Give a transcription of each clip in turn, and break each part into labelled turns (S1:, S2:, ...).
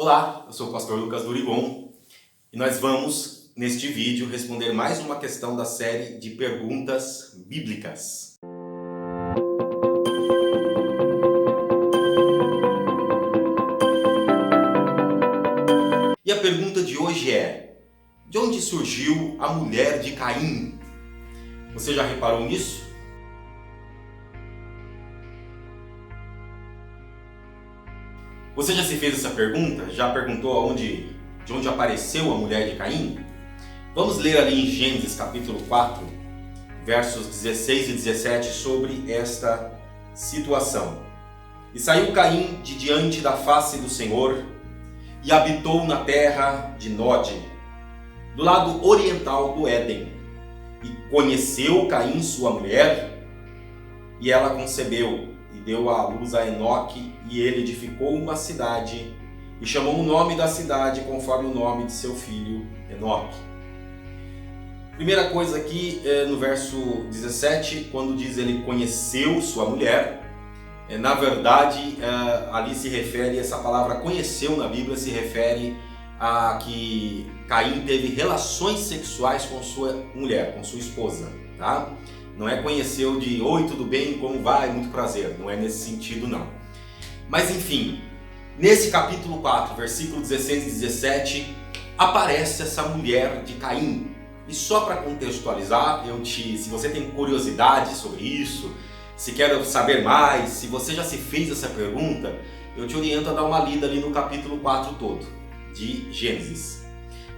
S1: Olá, eu sou o pastor Lucas Durigon e nós vamos, neste vídeo, responder mais uma questão da série de perguntas bíblicas. E a pergunta de hoje é: de onde surgiu a mulher de Caim? Você já reparou nisso? Você já se fez essa pergunta? Já perguntou de onde apareceu a mulher de Caim? Vamos ler ali em Gênesis capítulo 4, versos 16 e 17 sobre esta situação. E saiu Caim de diante da face do Senhor e habitou na terra de Nod, do lado oriental do Éden. E conheceu Caim sua mulher, e ela concebeu e deu à luz a Enoque, e ele edificou uma cidade e chamou o nome da cidade conforme o nome de seu filho Enoque. Primeira coisa aqui no verso 17, quando diz ele conheceu sua mulher, na verdade ali se refere, essa palavra conheceu na Bíblia se refere a que Caim teve relações sexuais com sua mulher, com sua esposa, tá? Não é conheceu de oi, tudo bem, como vai, muito prazer, não é nesse sentido não. Mas enfim, nesse capítulo 4, versículo 16 e 17, aparece essa mulher de Caim. E só para contextualizar, se você tem curiosidade sobre isso, se quer saber mais, se você já se fez essa pergunta, eu te oriento a dar uma lida ali no capítulo 4 todo, de Gênesis.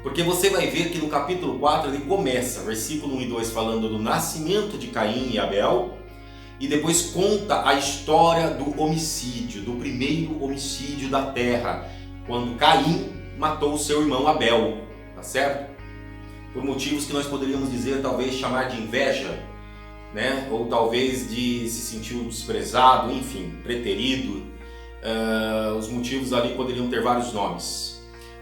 S1: Porque você vai ver que no capítulo 4 ele começa, versículo 1 e 2, falando do nascimento de Caim e Abel, e depois conta a história do homicídio, do primeiro homicídio da terra, quando Caim matou o seu irmão Abel, tá certo? Por motivos que nós poderíamos dizer, talvez chamar de inveja, né? Ou talvez de se sentir desprezado, enfim, preterido. Os motivos ali poderiam ter vários nomes.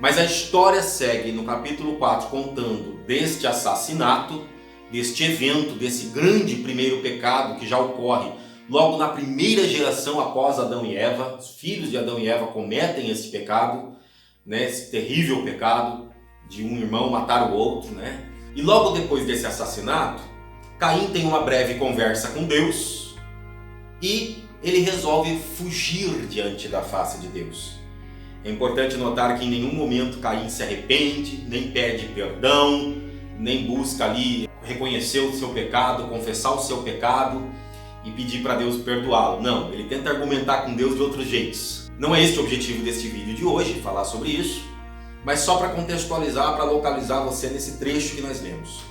S1: Mas a história segue no capítulo 4 contando deste assassinato, deste evento, desse grande primeiro pecado que já ocorre logo na primeira geração após Adão e Eva. Os filhos de Adão e Eva cometem esse pecado, né? Esse terrível pecado de um irmão matar o outro, né? E logo depois desse assassinato, Caim tem uma breve conversa com Deus e ele resolve fugir diante da face de Deus. É importante notar que em nenhum momento Caim se arrepende, nem pede perdão, nem busca ali reconhecer o seu pecado, confessar o seu pecado e pedir para Deus perdoá-lo. Não, ele tenta argumentar com Deus de outros jeitos. Não é este o objetivo deste vídeo de hoje, falar sobre isso, mas só para contextualizar, para localizar você nesse trecho que nós lemos.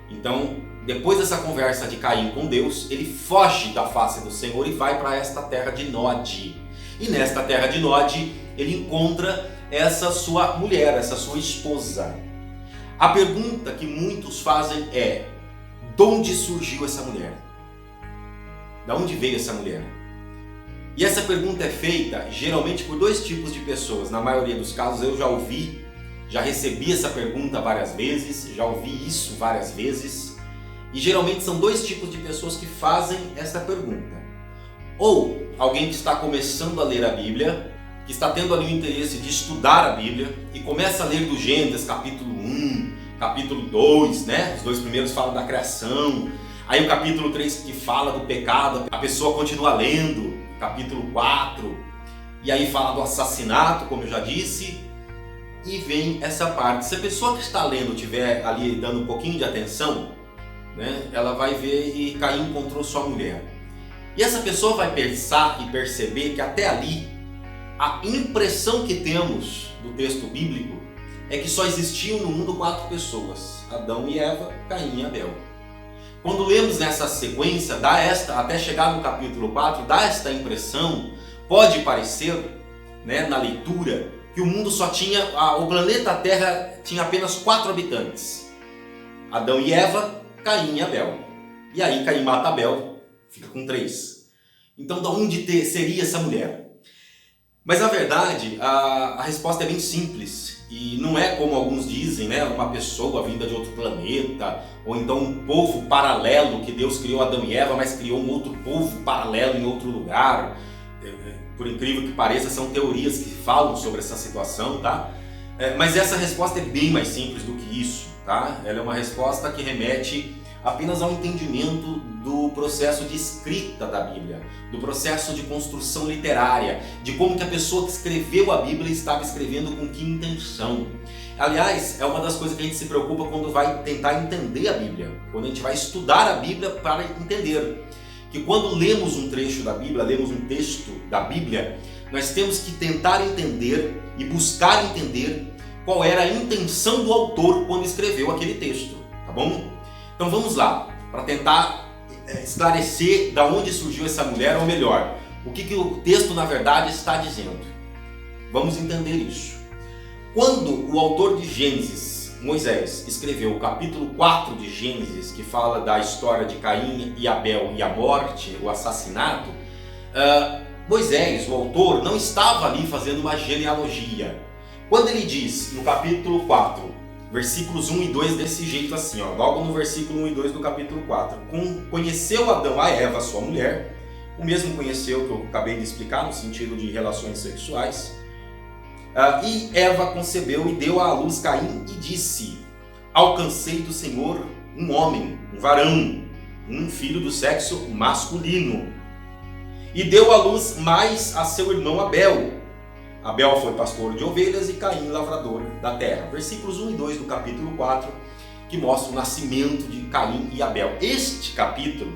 S1: Então, depois dessa conversa de Caim com Deus, ele foge da face do Senhor e vai para esta terra de Nod. E nesta terra de Nod, ele encontra essa sua mulher, essa sua esposa. A pergunta que muitos fazem é: de onde surgiu essa mulher? De onde veio essa mulher? E essa pergunta é feita geralmente por dois tipos de pessoas. Na maioria dos casos eu já ouvi, já recebi essa pergunta várias vezes, já ouvi isso várias vezes. E geralmente são dois tipos de pessoas que fazem essa pergunta. Ou alguém que está começando a ler a Bíblia, que está tendo ali o interesse de estudar a Bíblia e começa a ler do Gênesis capítulo 1, capítulo 2, né? Os dois primeiros falam da criação, aí o capítulo 3 que fala do pecado, a pessoa continua lendo, capítulo 4, e aí fala do assassinato, como eu já disse, e vem essa parte. Se a pessoa que está lendo estiver ali dando um pouquinho de atenção, né? Ela vai ver e Caim encontrou sua mulher. E essa pessoa vai pensar e perceber que até ali, a impressão que temos do texto bíblico é que só existiam no mundo 4 pessoas: Adão e Eva, Caim e Abel. Quando lemos nessa sequência, até chegar no capítulo 4, dá esta impressão, pode parecer, né, na leitura, que o mundo só tinha, o planeta Terra tinha apenas 4 habitantes: Adão e Eva, Caim e Abel. E aí Caim mata Abel, fica com 3. Então, de onde seria essa mulher? Mas na verdade, a resposta é bem simples. E não é como alguns dizem, né? Uma pessoa vinda de outro planeta, ou então um povo paralelo, que Deus criou Adão e Eva, mas criou um outro povo paralelo em outro lugar. por incrível que pareça, são teorias que falam sobre essa situação, tá? Mas essa resposta é bem mais simples do que isso, tá? Ela é uma resposta que remete apenas ao entendimento do processo de escrita da Bíblia, do processo de construção literária, de como que a pessoa que escreveu a Bíblia estava escrevendo com que intenção. Aliás, é uma das coisas que a gente se preocupa quando vai tentar entender a Bíblia, quando a gente vai estudar a Bíblia para entender. Que quando lemos um trecho da Bíblia, lemos um texto da Bíblia, nós temos que tentar entender e buscar entender qual era a intenção do autor quando escreveu aquele texto, tá bom? Então vamos lá, para tentar esclarecer da onde surgiu essa mulher, ou melhor, o que o texto na verdade está dizendo. Vamos entender isso. Quando o autor de Gênesis, Moisés, escreveu o capítulo 4 de Gênesis, que fala da história de Caim e Abel e a morte, o assassinato, Moisés, o autor, não estava ali fazendo uma genealogia. Quando ele diz no capítulo 4, versículos 1 e 2 desse jeito assim, ó, logo no versículo 1 e 2 do capítulo 4, conheceu Adão a Eva, sua mulher, o mesmo conheceu que eu acabei de explicar no sentido de relações sexuais, e Eva concebeu e deu à luz Caim e disse: alcancei do Senhor um homem, um varão, um filho do sexo masculino. E deu à luz mais a seu irmão Abel. Abel foi pastor de ovelhas e Caim lavrador da terra. Versículos 1 e 2 do capítulo 4, que mostra o nascimento de Caim e Abel. Este capítulo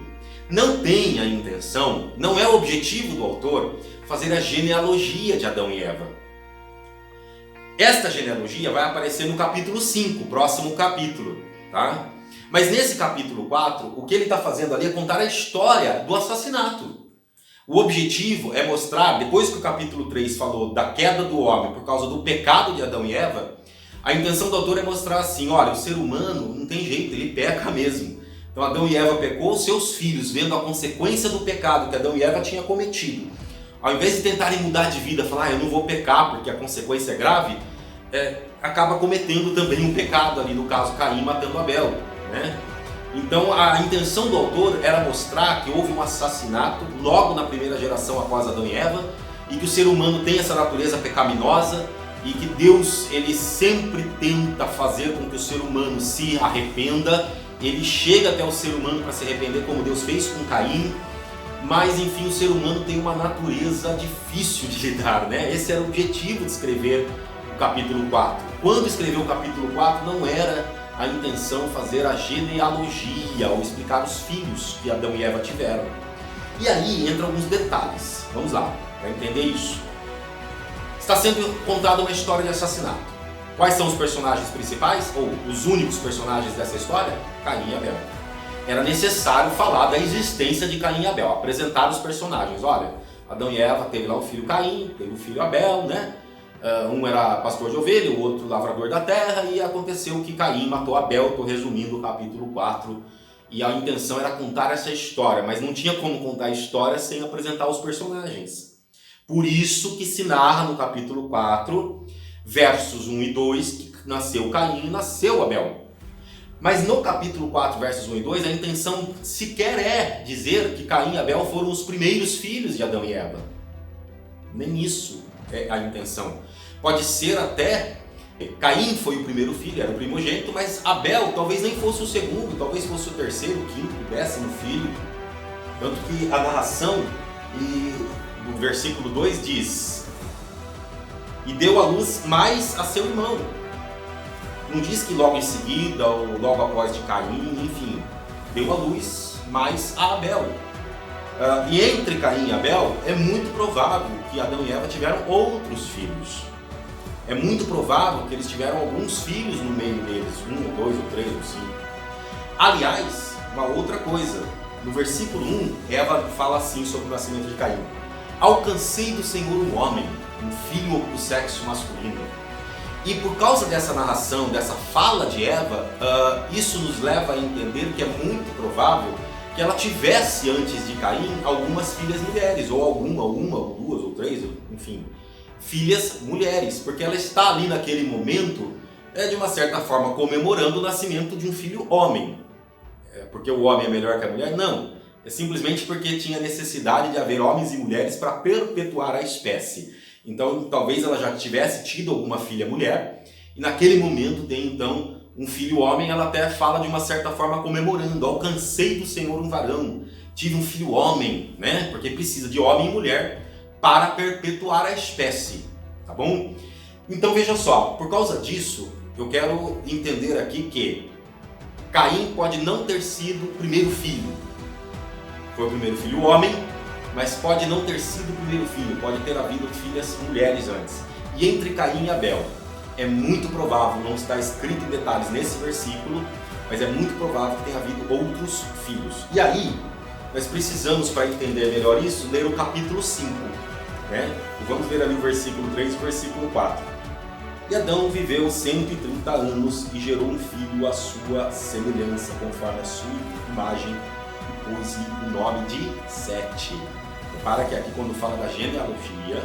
S1: não tem a intenção, não é o objetivo do autor fazer a genealogia de Adão e Eva. Esta genealogia vai aparecer no capítulo 5, próximo capítulo, tá? Mas nesse capítulo 4, o que ele está fazendo ali é contar a história do assassinato. O objetivo é mostrar, depois que o capítulo 3 falou da queda do homem por causa do pecado de Adão e Eva, a intenção do autor é mostrar assim, olha, o ser humano não tem jeito, ele peca mesmo. Então Adão e Eva pecou, seus filhos, vendo a consequência do pecado que Adão e Eva tinham cometido, ao invés de tentarem mudar de vida, falar, eu não vou pecar porque a consequência é grave, acaba cometendo também um pecado ali, no caso Caim matando Abel, né? Então a intenção do autor era mostrar que houve um assassinato logo na primeira geração após Adão e Eva, e que o ser humano tem essa natureza pecaminosa, e que Deus ele sempre tenta fazer com que o ser humano se arrependa. Ele chega até o ser humano para se arrepender, como Deus fez com Caim, mas enfim, o ser humano tem uma natureza difícil de lidar, né? Esse era o objetivo de escrever o capítulo 4. Quando escreveu o capítulo 4, não era a intenção fazer a genealogia ou explicar os filhos que Adão e Eva tiveram. E aí entram alguns detalhes. Vamos lá, para entender isso. Está sendo contada uma história de assassinato. Quais são os personagens principais, ou os únicos personagens dessa história? Caim e Abel. Era necessário falar da existência de Caim e Abel, apresentar os personagens. Olha, Adão e Eva teve lá o filho Caim, teve o filho Abel, né? Um era pastor de ovelha, o outro lavrador da terra, e aconteceu que Caim matou Abel. Estou resumindo o capítulo 4, e a intenção era contar essa história, mas não tinha como contar a história sem apresentar os personagens. Por isso que se narra no capítulo 4, versos 1 e 2, que nasceu Caim e nasceu Abel. Mas no capítulo 4, versos 1 e 2, a intenção sequer é dizer que Caim e Abel foram os primeiros filhos de Adão e Eva. Nem isso é a intenção. Pode ser até, Caim foi o primeiro filho, era o primogênito, mas Abel talvez nem fosse o segundo, talvez fosse o terceiro, o quinto, o 10º filho. Tanto que a narração do versículo 2 diz: e deu à luz mais a seu irmão. Não diz que logo em seguida ou logo após de Caim, enfim, deu à luz mais a Abel. E entre Caim e Abel é muito provável que Adão e Eva tiveram outros filhos. É muito provável que eles tiveram alguns filhos no meio deles, 1, ou 2, ou 3, ou 5. Aliás, uma outra coisa, no versículo 1, Eva fala assim sobre o nascimento de Caim: alcancei do Senhor um homem, um filho do sexo masculino. E por causa dessa narração, dessa fala de Eva, isso nos leva a entender que é muito provável que ela tivesse, antes de Caim, algumas filhas mulheres, ou uma, ou duas, ou três, enfim, filhas mulheres, porque ela está ali naquele momento, de uma certa forma, comemorando o nascimento de um filho homem. Porque o homem é melhor que a mulher? Não. é simplesmente porque tinha necessidade de haver homens e mulheres para perpetuar a espécie. Então, talvez ela já tivesse tido alguma filha mulher, e naquele momento tem então um filho homem. Ela até fala de uma certa forma comemorando: alcancei do Senhor um varão, tive um filho homem, né? Porque precisa de homem e mulher para perpetuar a espécie, tá bom? Então veja só, por causa disso, eu quero entender aqui que Caim pode não ter sido o primeiro filho. Foi o primeiro filho homem, mas pode não ter sido o primeiro filho, pode ter havido filhas mulheres antes. E entre Caim e Abel, é muito provável, não está escrito em detalhes nesse versículo, mas é muito provável que tenha havido outros filhos. E aí, nós precisamos, para entender melhor isso, ler o capítulo 5, né? E vamos ver ali o versículo 3 e o versículo 4. E Adão viveu 130 anos e gerou um filho à sua semelhança, conforme a sua imagem, e pôs-lhe o nome de Sete. Repara que aqui, quando fala da genealogia,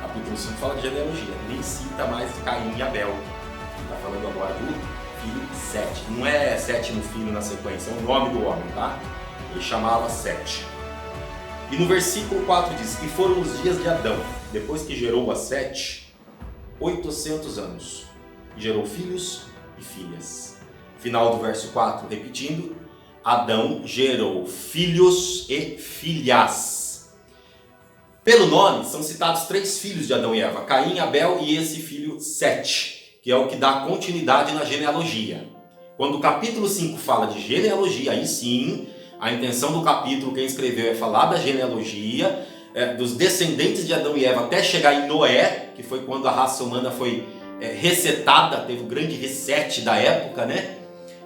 S1: capítulo 5 fala de genealogia, nem cita mais Caim e Abel. Está falando agora do filho Sete. Não é sétimo filho na sequência, é o nome do homem, tá? Ele chamava Sete. E no versículo 4 diz: e foram os dias de Adão, depois que gerou a Sete, 800 anos, e gerou filhos e filhas. Final do verso 4, repetindo: Adão gerou filhos e filhas. Pelo nome, são citados 3 filhos de Adão e Eva: Caim, Abel e esse filho Sete, que é o que dá continuidade na genealogia. Quando o capítulo 5 fala de genealogia, aí sim, a intenção do capítulo, quem escreveu, é falar da genealogia, dos descendentes de Adão e Eva até chegar em Noé, que foi quando a raça humana foi resetada, teve o grande reset da época, né?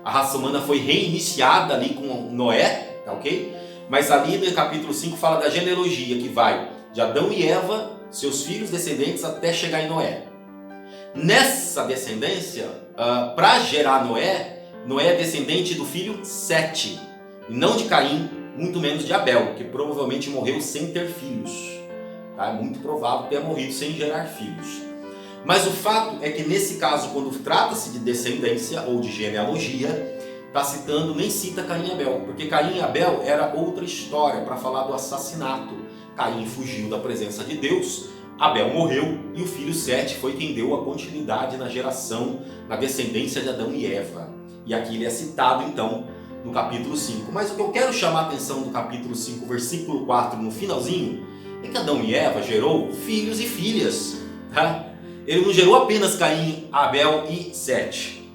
S1: A raça humana foi reiniciada ali com Noé, tá ok? Mas ali no capítulo 5 fala da genealogia, que vai de Adão e Eva, seus filhos descendentes, até chegar em Noé. Nessa descendência, para gerar Noé, Noé é descendente do filho Sete, e não de Caim, muito menos de Abel, que provavelmente morreu sem ter filhos. Tá? É muito provável ter morrido sem gerar filhos. Mas o fato é que nesse caso, quando trata-se de descendência ou de genealogia, está citando, nem cita Caim e Abel, porque Caim e Abel era outra história para falar do assassinato. Caim fugiu da presença de Deus, Abel morreu e o filho Sete foi quem deu a continuidade na geração, na descendência de Adão e Eva. E aqui ele é citado então no capítulo 5. Mas o que eu quero chamar a atenção do capítulo 5, versículo 4, no finalzinho, é que Adão e Eva gerou filhos e filhas. Tá? Ele não gerou apenas Caim, Abel e Sete.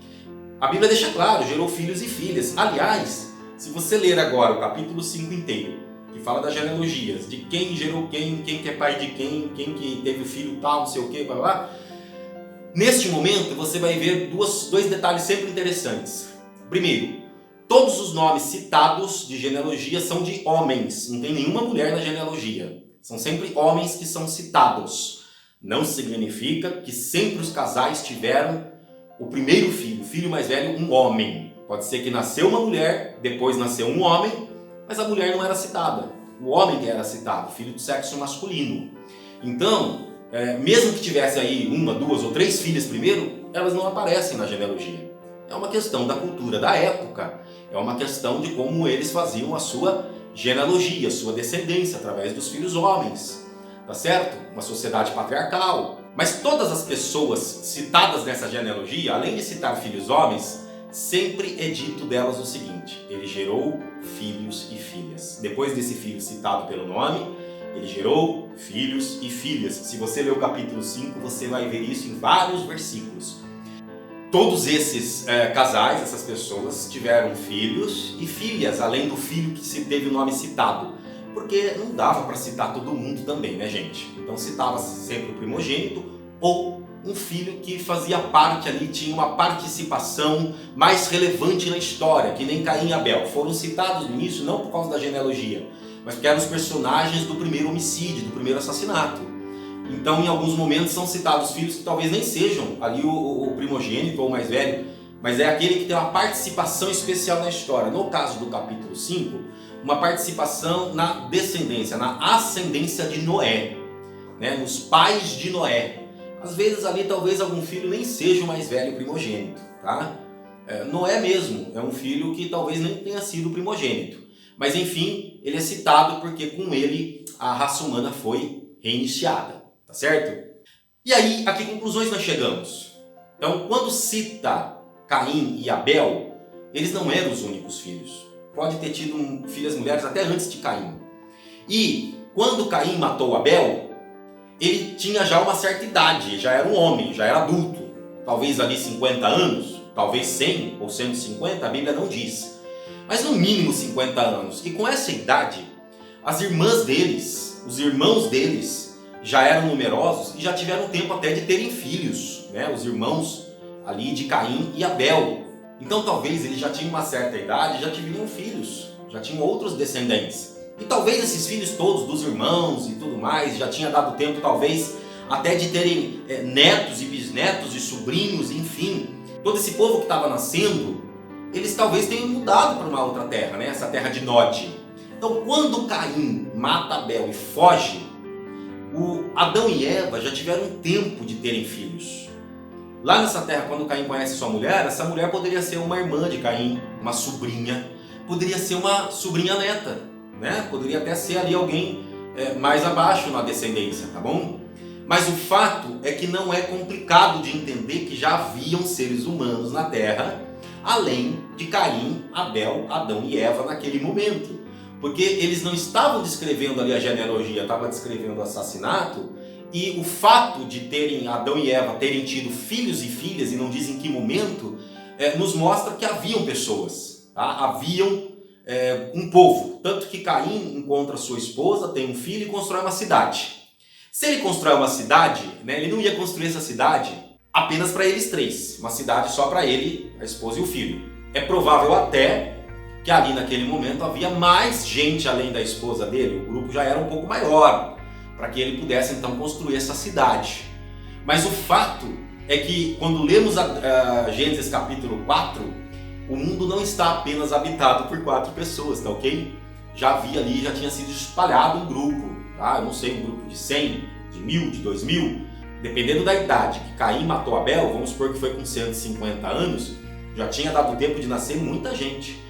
S1: A Bíblia deixa claro, gerou filhos e filhas. Aliás, se você ler agora o capítulo 5 inteiro, que fala das genealogias, de quem gerou quem que é pai de quem que teve filho tal, não sei o que, blá blá. Neste momento você vai ver dois detalhes sempre interessantes. Primeiro, todos os nomes citados de genealogia são de homens, não tem nenhuma mulher na genealogia. São sempre homens que são citados. Não significa que sempre os casais tiveram o primeiro filho, o filho mais velho, um homem. Pode ser que nasceu uma mulher, depois nasceu um homem, mas a mulher não era citada. O homem que era citado, filho do sexo masculino. Então, mesmo que tivesse aí 1, 2 ou 3 filhas primeiro, elas não aparecem na genealogia. É uma questão da cultura da época. É uma questão de como eles faziam a sua genealogia, a sua descendência, através dos filhos homens. Tá certo? Uma sociedade patriarcal. Mas todas as pessoas citadas nessa genealogia, além de citar filhos homens, sempre é dito delas o seguinte: ele gerou filhos e filhas. Depois desse filho citado pelo nome, ele gerou filhos e filhas. Se você ler o capítulo 5, você vai ver isso em vários versículos. Todos esses casais, essas pessoas, tiveram filhos e filhas, além do filho que se teve o nome citado. Porque não dava para citar todo mundo também, né, gente? Então citava-se sempre o primogênito ou um filho que fazia parte ali, tinha uma participação mais relevante na história, que nem Caim e Abel. Foram citados no início não por causa da genealogia, mas porque eram os personagens do primeiro homicídio, do primeiro assassinato. Então, em alguns momentos são citados filhos que talvez nem sejam ali o primogênito ou o mais velho, mas é aquele que tem uma participação especial na história. No caso do capítulo 5, uma participação na descendência, na ascendência de Noé, né? Nos pais de Noé. Às vezes ali talvez algum filho nem seja o mais velho primogênito, tá? Noé mesmo é um filho que talvez nem tenha sido primogênito. Mas enfim, ele é citado porque com ele a raça humana foi reiniciada, tá certo? E aí, a que conclusões nós chegamos? Então, quando cita Caim e Abel, eles não eram os únicos filhos. Pode ter tido filhas mulheres até antes de Caim. E quando Caim matou Abel, ele tinha já uma certa idade, já era um homem, já era adulto. Talvez ali 50 anos, talvez 100 ou 150, a Bíblia não diz. Mas no mínimo 50 anos. E com essa idade, as irmãs deles, os irmãos deles, já eram numerosos e já tiveram tempo até de terem filhos, né? Os irmãos ali de Caim e Abel. Então talvez eles já tinham uma certa idade, já tiveram filhos, já tinham outros descendentes. E talvez esses filhos todos, dos irmãos e tudo mais, já tinha dado tempo talvez até de terem netos e bisnetos e sobrinhos, enfim. Todo esse povo que estava nascendo, eles talvez tenham mudado para uma outra terra, né? Essa terra de Nod. Então quando Caim mata Abel e foge, Adão e Eva já tiveram tempo de terem filhos. Lá nessa terra, quando Caim conhece sua mulher, essa mulher poderia ser uma irmã de Caim, uma sobrinha, poderia ser uma sobrinha neta, né? Poderia até ser ali alguém mais abaixo na descendência, tá bom? Mas o fato é que não é complicado de entender que já haviam seres humanos na terra, além de Caim, Abel, Adão e Eva naquele momento. Porque eles não estavam descrevendo ali a genealogia, estavam descrevendo o assassinato, e o fato de terem Adão e Eva terem tido filhos e filhas, e não dizem em que momento, nos mostra que haviam pessoas, tá? Haviam um povo. Tanto que Caim encontra sua esposa, tem um filho e constrói uma cidade. Se ele constrói uma cidade, né, ele não ia construir essa cidade apenas para eles três, uma cidade só para ele, a esposa e o filho. É provável até que ali naquele momento havia mais gente além da esposa dele, o grupo já era um pouco maior, para que ele pudesse então construir essa cidade. Mas o fato é que quando lemos a Gênesis capítulo 4, o mundo não está apenas habitado por 4 pessoas, tá ok? Já havia ali, já tinha sido espalhado um grupo, tá? Eu não sei, um grupo de 100, de 1000, de 2000, dependendo da idade que Caim matou Abel, vamos supor que foi com 150 anos, já tinha dado tempo de nascer muita gente.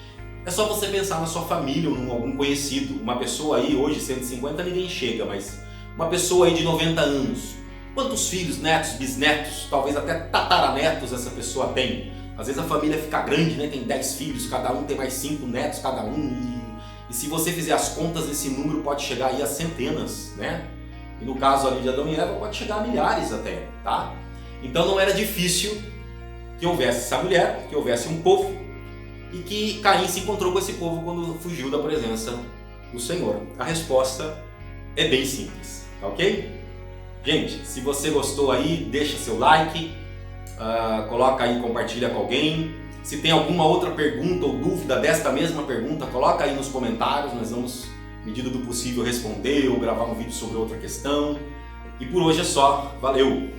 S1: É só você pensar na sua família ou em algum conhecido. Uma pessoa aí, hoje 150 ninguém chega, mas uma pessoa aí de 90 anos. Quantos filhos, netos, bisnetos, talvez até tataranetos essa pessoa tem? Às vezes a família fica grande, né? Tem 10 filhos, cada um tem mais 5 netos, cada um. E se você fizer as contas, esse número pode chegar aí a centenas, né? E no caso ali de Adão e Eva pode chegar a milhares até, tá? Então não era difícil que houvesse essa mulher, que houvesse um povo, e que Caim se encontrou com esse povo quando fugiu da presença do Senhor. A resposta é bem simples, tá ok? Gente, se você gostou aí, deixa seu like, coloca aí, compartilha com alguém. Se tem alguma outra pergunta ou dúvida desta mesma pergunta, coloca aí nos comentários, nós vamos, medida do possível, responder ou gravar um vídeo sobre outra questão. E por hoje é só, valeu!